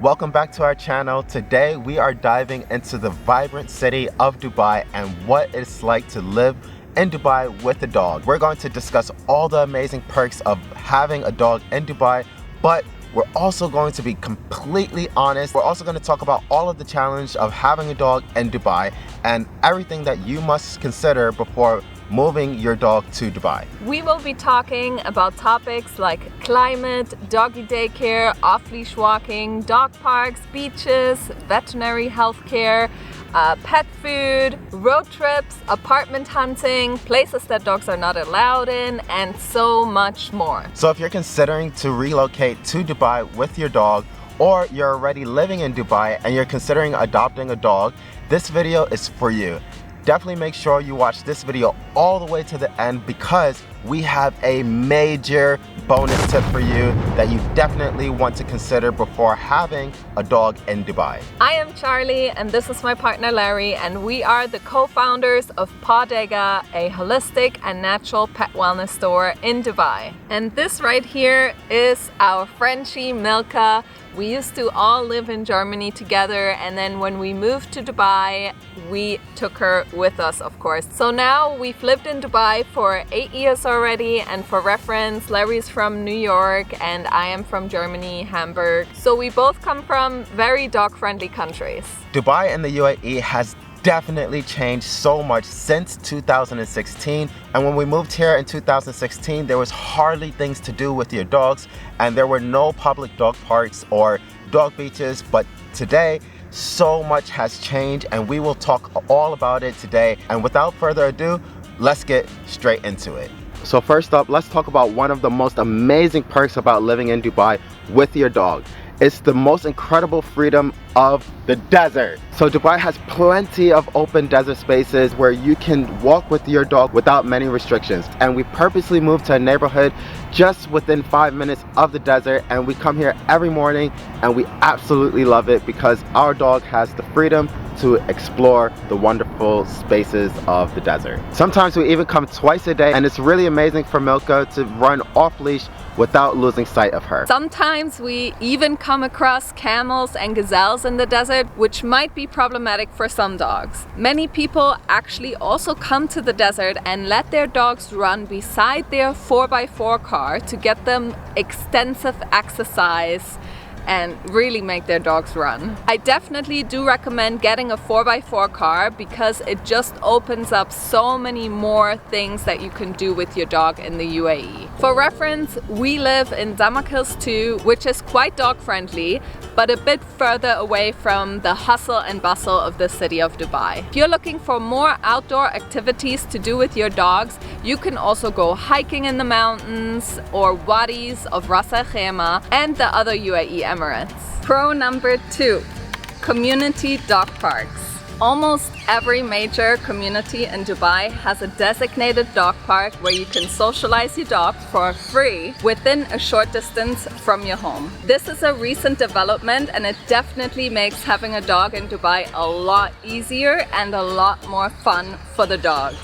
Welcome back to our channel. Today we are diving into the vibrant city of Dubai and what it's like to live in Dubai with a dog. We're going to discuss all the amazing perks of having a dog in Dubai, but we're also going to be completely honest. We're also going to talk about all of the challenge of having a dog in Dubai and everything that you must consider before moving your dog to Dubai. We will be talking about topics like climate, doggy daycare, off-leash walking, dog parks, beaches, veterinary health care, pet food, road trips, apartment hunting, places that dogs are not allowed in, and so much more. So if you're considering to relocate to Dubai with your dog, or you're already living in Dubai and you're considering adopting a dog, this video is for you. Definitely make sure you watch this video all the way to the end because we have a major bonus tip for you that you definitely want to consider before having a dog in Dubai. I am Charlie and this is my partner Larry, and we are the co-founders of Bodega, a holistic and natural pet wellness store in Dubai. And this right here is our Frenchie Milka. We used to all live in Germany together, and then when we moved to Dubai, we took her with us, of course. So now we've lived in Dubai for 8 years already, and for reference, Larry's from New York and I am from Germany, Hamburg. So we both come from very dog-friendly countries. Dubai and the UAE has definitely changed so much since 2016, and when we moved here in 2016 there was hardly things to do with your dogs and there were no public dog parks or dog beaches, but today so much has changed and we will talk all about it today. And without further ado, let's get straight into it. So first up, let's talk about one of the most amazing perks about living in Dubai with your dog. It's the most incredible freedom of the desert. So Dubai has plenty of open desert spaces where you can walk with your dog without many restrictions. And we purposely moved to a neighborhood just within 5 minutes of the desert, and we come here every morning and we absolutely love it because our dog has the freedom to explore the wonderful spaces of the desert. Sometimes we even come twice a day, and it's really amazing for Milka to run off leash without losing sight of her. Sometimes we even come across camels and gazelles in the desert, which might be problematic for some dogs. Many people actually also come to the desert and let their dogs run beside their 4x4 car to get them extensive exercise and really make their dogs run. I definitely do recommend getting a 4x4 car because it just opens up so many more things that you can do with your dog in the UAE. For reference, we live in Damak Hills 2, which is quite dog friendly, but a bit further away from the hustle and bustle of the city of Dubai. If you're looking for more outdoor activities to do with your dogs, you can also go hiking in the mountains or wadis of Ras Al Khaimah and the other UAE Emirates. Pro number 2, community dog parks. Almost every major community in Dubai has a designated dog park where you can socialize your dog for free within a short distance from your home. This is a recent development and it definitely makes having a dog in Dubai a lot easier and a lot more fun for the dogs.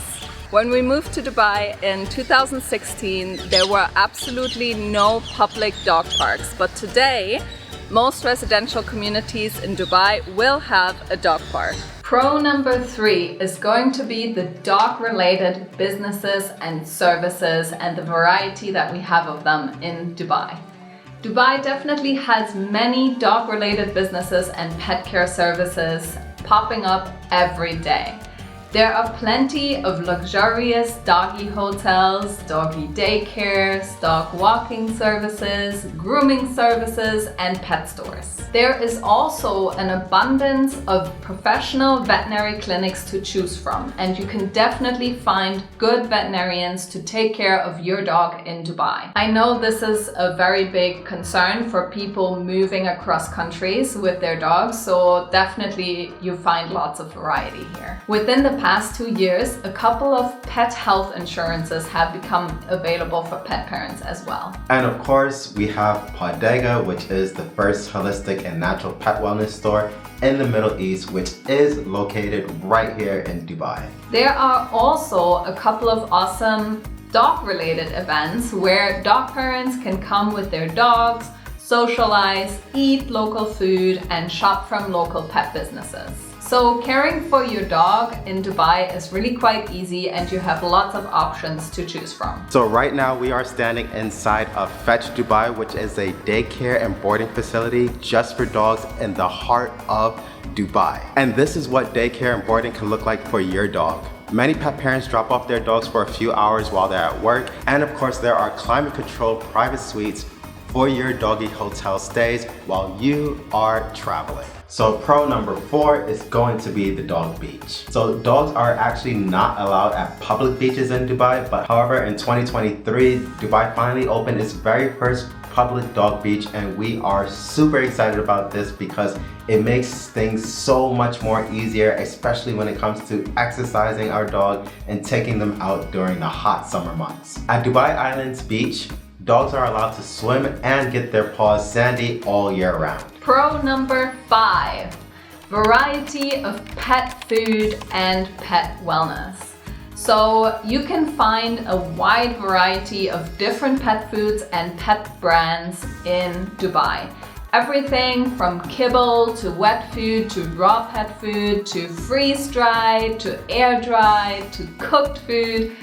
When we moved to Dubai in 2016, there were absolutely no public dog parks, but today most residential communities in Dubai will have a dog park. Pro number 3 is going to be the dog-related businesses and services and the variety that we have of them in Dubai. Dubai definitely has many dog-related businesses and pet care services popping up every day. There are plenty of luxurious doggy hotels, doggy daycares, dog walking services, grooming services, and pet stores. There is also an abundance of professional veterinary clinics to choose from, and you can definitely find good veterinarians to take care of your dog in Dubai. I know this is a very big concern for people moving across countries with their dogs, so definitely you find lots of variety here. Within the past 2 years, a couple of pet health insurances have become available for pet parents as well. And of course, we have Bodega, which is the first holistic and natural pet wellness store in the Middle East, which is located right here in Dubai. There are also a couple of awesome dog-related events where dog parents can come with their dogs, socialize, eat local food, and shop from local pet businesses. So caring for your dog in Dubai is really quite easy and you have lots of options to choose from. So right now we are standing inside of Fetch Dubai, which is a daycare and boarding facility just for dogs in the heart of Dubai. And this is what daycare and boarding can look like for your dog. Many pet parents drop off their dogs for a few hours while they're at work. And of course there are climate controlled private suites for your doggy hotel stays while you are traveling. So pro number 4 is going to be the dog beach. So dogs are actually not allowed at public beaches in Dubai, but however in 2023, Dubai finally opened its very first public dog beach and we are super excited about this because it makes things so much more easier, especially when it comes to exercising our dog and taking them out during the hot summer months. At Dubai Islands Beach, dogs are allowed to swim and get their paws sandy all year round. Pro number 5, variety of pet food and pet wellness. So you can find a wide variety of different pet foods and pet brands in Dubai. Everything from kibble to wet food to raw pet food to freeze-dried to air-dried to cooked food.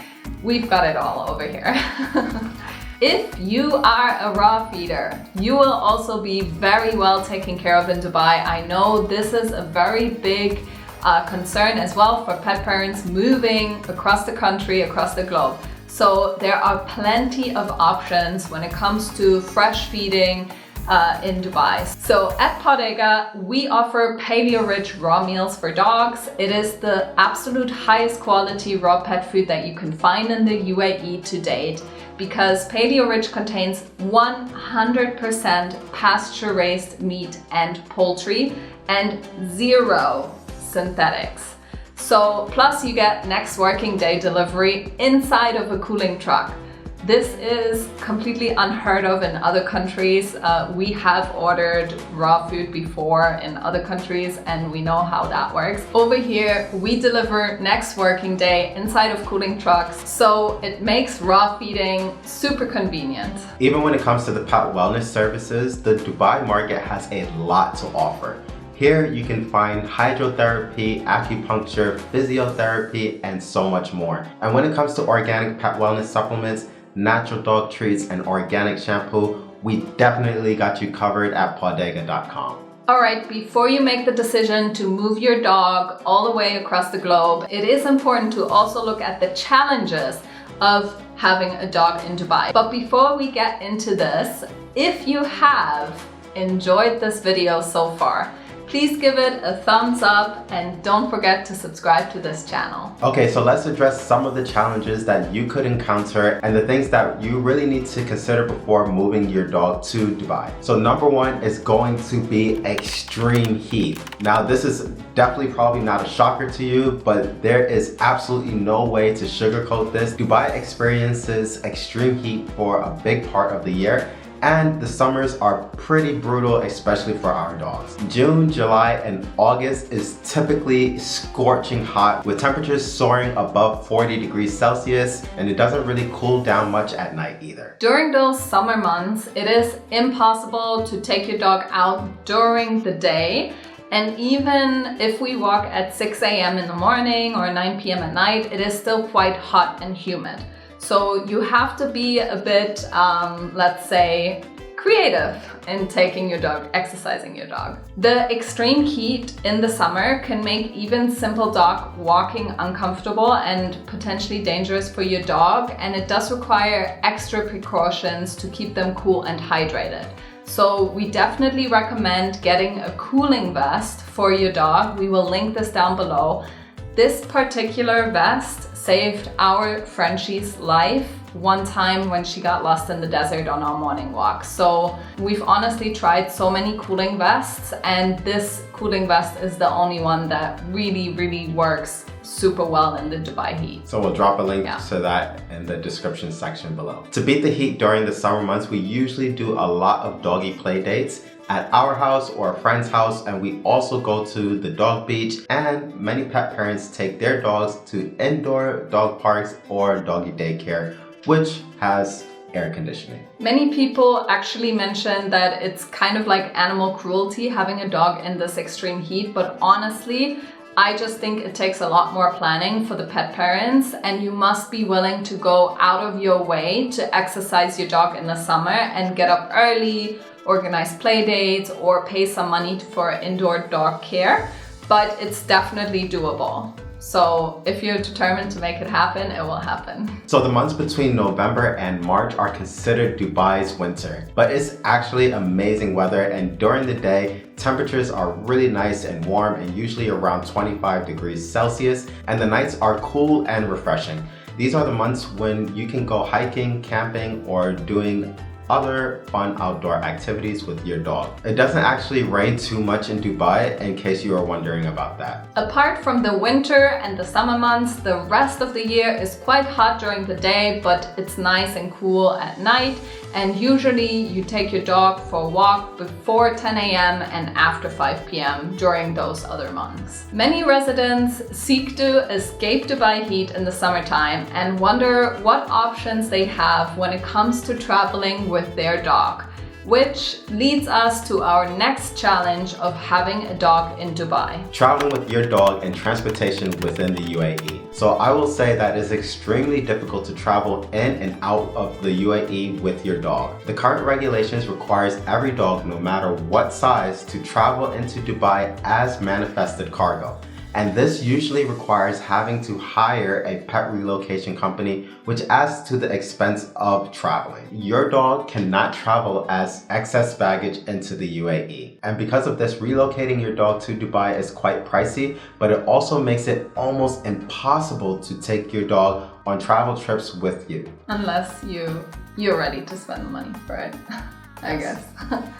We've got it all over here. If you are a raw feeder, you will also be very well taken care of in Dubai. I know this is a very big concern as well for pet parents moving across the country, across the globe. So there are plenty of options when it comes to fresh feeding in Dubai. So at Bodega, we offer paleo-rich raw meals for dogs. It is the absolute highest quality raw pet food that you can find in the UAE to date, because paleo-rich contains 100% pasture-raised meat and poultry and 0 synthetics. So plus you get next working day delivery inside of a cooling truck. This is completely unheard of in other countries. We have ordered raw food before in other countries and we know how that works. Over here, we deliver next working day inside of cooling trucks, so it makes raw feeding super convenient. Even when it comes to the pet wellness services, the Dubai market has a lot to offer. Here you can find hydrotherapy, acupuncture, physiotherapy, and so much more. And when it comes to organic pet wellness supplements, natural dog treats, and organic shampoo, we definitely got you covered at Bodega.com. Alright, before you make the decision to move your dog all the way across the globe, it is important to also look at the challenges of having a dog in Dubai. But before we get into this, if you have enjoyed this video so far, please give it a thumbs up and don't forget to subscribe to this channel. Okay, so let's address some of the challenges that you could encounter and the things that you really need to consider before moving your dog to Dubai. So number 1 is going to be extreme heat. Now this is definitely probably not a shocker to you, but there is absolutely no way to sugarcoat this. Dubai experiences extreme heat for a big part of the year, and the summers are pretty brutal, especially for our dogs. June, July, and August is typically scorching hot with temperatures soaring above 40 degrees Celsius, and it doesn't really cool down much at night either. During those summer months, it is impossible to take your dog out during the day. And even if we walk at 6 a.m. in the morning or 9 p.m. at night, it is still quite hot and humid. So you have to be a bit, let's say, creative in taking your dog, exercising your dog. The extreme heat in the summer can make even simple dog walking uncomfortable and potentially dangerous for your dog, and it does require extra precautions to keep them cool and hydrated. So we definitely recommend getting a cooling vest for your dog. We will link this down below. This particular vest saved our Frenchie's life one time when she got lost in the desert on our morning walk. So we've honestly tried so many cooling vests, and this cooling vest is the only one that really works super well in the Dubai heat. So we'll drop a link to that in the description section below. To beat the heat during the summer months, we usually do a lot of doggy play dates at our house or a friend's house, and we also go to the dog beach, and many pet parents take their dogs to indoor dog parks or doggy daycare, which has air conditioning. Many people actually mention that it's kind of like animal cruelty having a dog in this extreme heat, but honestly, I just think it takes a lot more planning for the pet parents, and you must be willing to go out of your way to exercise your dog in the summer and get up early, organize play dates, or pay some money for indoor dog care, but it's definitely doable. So if you're determined to make it happen, it will happen. So the months between November and March are considered Dubai's winter, but it's actually amazing weather, and during the day, temperatures are really nice and warm and usually around 25 degrees Celsius, and the nights are cool and refreshing. These are the months when you can go hiking, camping, or doing other fun outdoor activities with your dog. It doesn't actually rain too much in Dubai, in case you are wondering about that. Apart from the winter and the summer months, the rest of the year is quite hot during the day, but it's nice and cool at night. And usually you take your dog for a walk before 10 a.m. and after 5 p.m. during those other months. Many residents seek to escape Dubai heat in the summertime and wonder what options they have when it comes to traveling with their dog, which leads us to our next challenge of having a dog in Dubai. Traveling with your dog and transportation within the UAE. So I will say that it's extremely difficult to travel in and out of the UAE with your dog. The current regulations requires every dog, no matter what size, to travel into Dubai as manifested cargo. And this usually requires having to hire a pet relocation company, which adds to the expense of traveling. Your dog cannot travel as excess baggage into the UAE. And because of this, relocating your dog to Dubai is quite pricey, but it also makes it almost impossible to take your dog on travel trips with you. Unless you're ready to spend the money for it, I guess.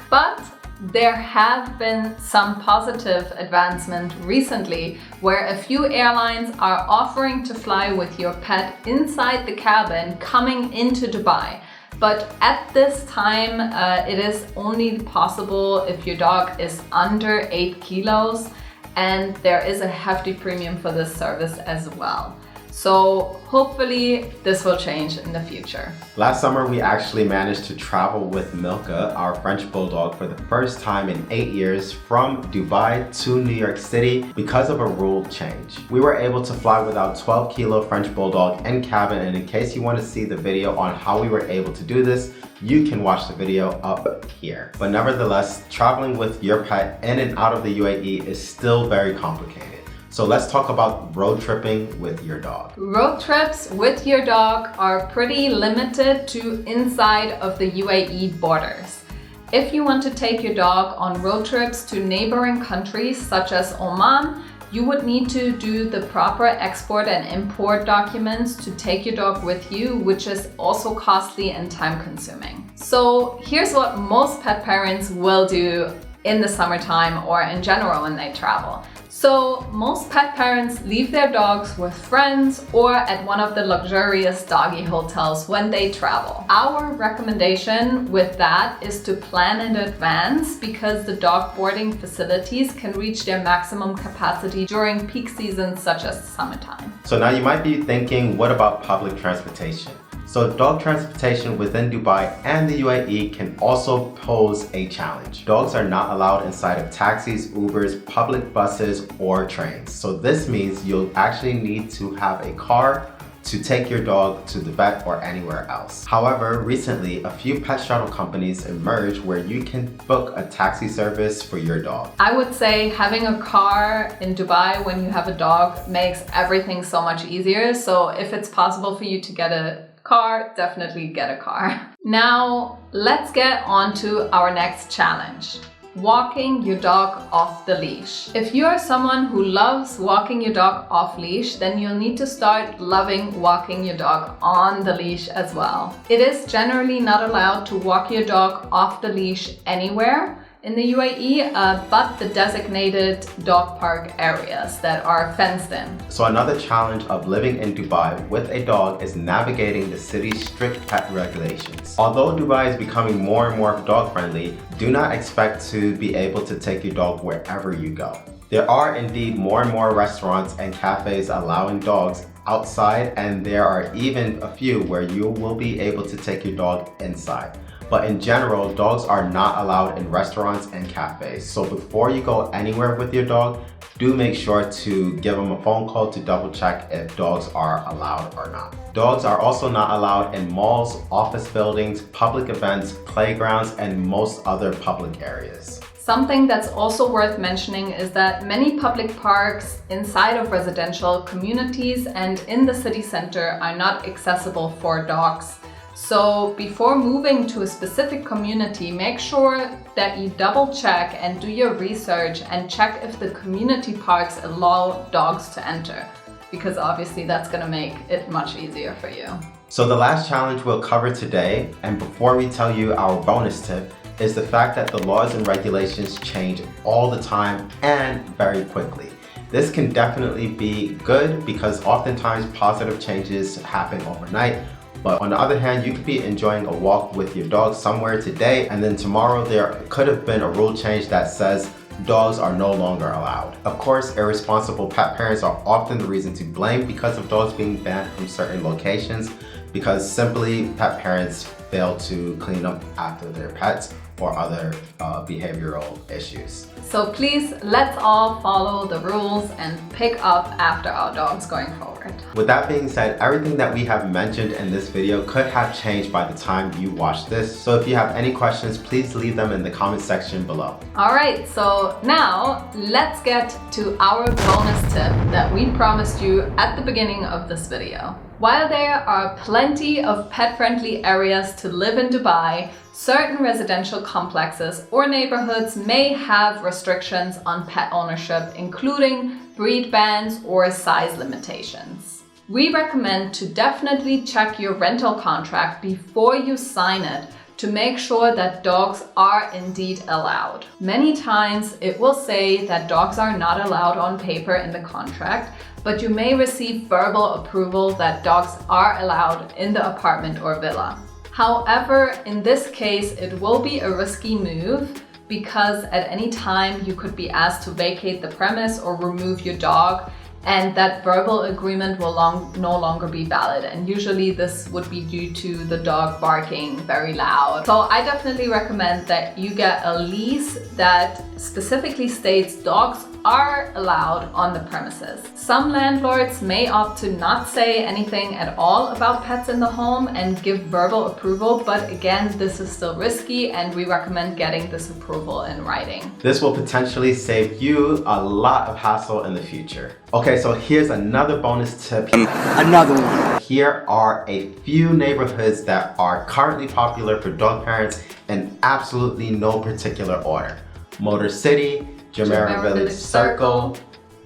But there have been some positive advancement recently where a few airlines are offering to fly with your pet inside the cabin coming into Dubai. But at this time, it is only possible if your dog is under 8 kilos, and there is a hefty premium for this service as well. So hopefully this will change in the future. Last summer, we actually managed to travel with Milka, our French Bulldog, for the first time in 8 years from Dubai to New York City because of a rule change. We were able to fly with our 12-kilo French Bulldog in cabin, and in case you want to see the video on how we were able to do this, you can watch the video up here. But nevertheless, traveling with your pet in and out of the UAE is still very complicated. So let's talk about road tripping with your dog. Road trips with your dog are pretty limited to inside of the UAE borders. If you want to take your dog on road trips to neighboring countries such as Oman, you would need to do the proper export and import documents to take your dog with you, which is also costly and time consuming. So here's what most pet parents will do in the summertime or in general when they travel. So most pet parents leave their dogs with friends or at one of the luxurious doggy hotels when they travel. Our recommendation with that is to plan in advance, because the dog boarding facilities can reach their maximum capacity during peak seasons such as summertime. So now you might be thinking, what about public transportation? So dog transportation within Dubai and the UAE can also pose a challenge. Dogs are not allowed inside of taxis, Ubers, public buses, or trains. So this means you'll actually need to have a car to take your dog to the vet or anywhere else. However, recently, a few pet shuttle companies emerged where you can book a taxi service for your dog. I would say having a car in Dubai when you have a dog makes everything so much easier. So if it's possible for you to get a car, definitely get a car. Now, let's get on to our next challenge. Walking your dog off the leash. If you are someone who loves walking your dog off leash, then you'll need to start loving walking your dog on the leash as well. It is generally not allowed to walk your dog off the leash anywhere in the UAE, but the designated dog park areas that are fenced in. So another challenge of living in Dubai with a dog is navigating the city's strict pet regulations. Although Dubai is becoming more and more dog friendly, do not expect to be able to take your dog wherever you go. There are indeed more and more restaurants and cafes allowing dogs outside, and there are even a few where you will be able to take your dog inside. But in general, dogs are not allowed in restaurants and cafes. So before you go anywhere with your dog, do make sure to give them a phone call to double check if dogs are allowed or not. Dogs are also not allowed in malls, office buildings, public events, playgrounds, and most other public areas. Something that's also worth mentioning is that many public parks inside of residential communities and in the city center are not accessible for dogs. So before moving to a specific community, make sure that you double check and do your research and check if the community parks allow dogs to enter, because obviously that's going to make it much easier for you. So the last challenge we'll cover today, and before we tell you our bonus tip, is the fact that the laws and regulations change all the time and very quickly. This can definitely be good because oftentimes positive changes happen overnight. But on the other hand, you could be enjoying a walk with your dog somewhere today, and then tomorrow there could have been a rule change that says dogs are no longer allowed. Of course, irresponsible pet parents are often the reason to blame because of dogs being banned from certain locations, because simply pet parents fail to clean up after their pets or other behavioral issues. So please, let's all follow the rules and pick up after our dogs going forward. With that being said, everything that we have mentioned in this video could have changed by the time you watch this. So if you have any questions, please leave them in the comment section below. All right, so now let's get to our bonus tip that we promised you at the beginning of this video. While there are plenty of pet-friendly areas to live in Dubai, certain residential complexes or neighborhoods may have restrictions on pet ownership, including breed bans or size limitations. We recommend to definitely check your rental contract before you sign it to make sure that dogs are indeed allowed. Many times it will say that dogs are not allowed on paper in the contract, but you may receive verbal approval that dogs are allowed in the apartment or villa. However, in this case, it will be a risky move because at any time you could be asked to vacate the premise or remove your dog, and that verbal agreement will no longer be valid. And usually this would be due to the dog barking very loud. So I definitely recommend that you get a lease that specifically states dogs are allowed on the premises. Some landlords may opt to not say anything at all about pets in the home and give verbal approval, but again, this is still risky and we recommend getting this approval in writing. This will potentially save you a lot of hassle in the future. Okay, so here's another bonus tip. Another one. Here are a few neighborhoods that are currently popular for dog parents in absolutely no particular order. Motor City, Jumeirah Village Circle,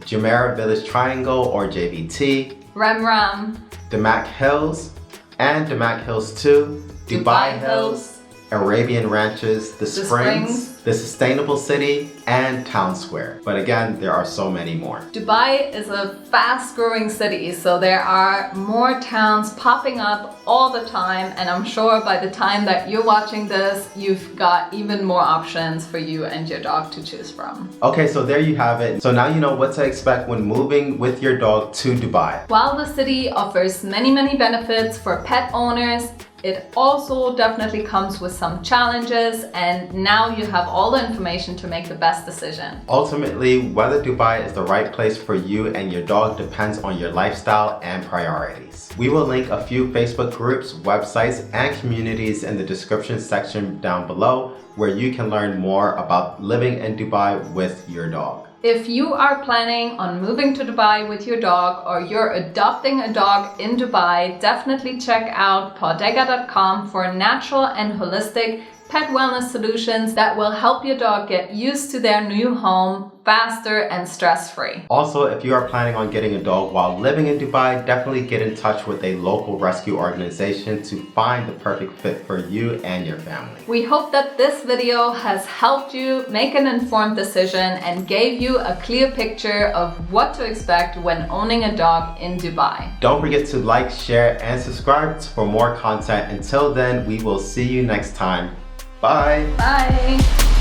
Jumeirah Village Triangle or JVT, Rem, Damac Hills and Damac Hills 2, Dubai Hills, Arabian Ranches, the Springs, the Sustainable City, and Town Square. But again, there are so many more. Dubai is a fast-growing city, so there are more towns popping up all the time, and I'm sure by the time that you're watching this, you've got even more options for you and your dog to choose from. Okay, so there you have it. So now you know what to expect when moving with your dog to Dubai. While the city offers many benefits for pet owners, it also definitely comes with some challenges, and now you have all the information to make the best decision. Ultimately, whether Dubai is the right place for you and your dog depends on your lifestyle and priorities. We will link a few Facebook groups, websites, and communities in the description section down below where you can learn more about living in Dubai with your dog. If you are planning on moving to Dubai with your dog or you're adopting a dog in Dubai, definitely check out pawdega.com for natural and holistic pet wellness solutions that will help your dog get used to their new home faster and stress-free. Also, if you are planning on getting a dog while living in Dubai, definitely get in touch with a local rescue organization to find the perfect fit for you and your family. We hope that this video has helped you make an informed decision and gave you a clear picture of what to expect when owning a dog in Dubai. Don't forget to like, share, and subscribe for more content. Until then, we will see you next time. Bye. Bye.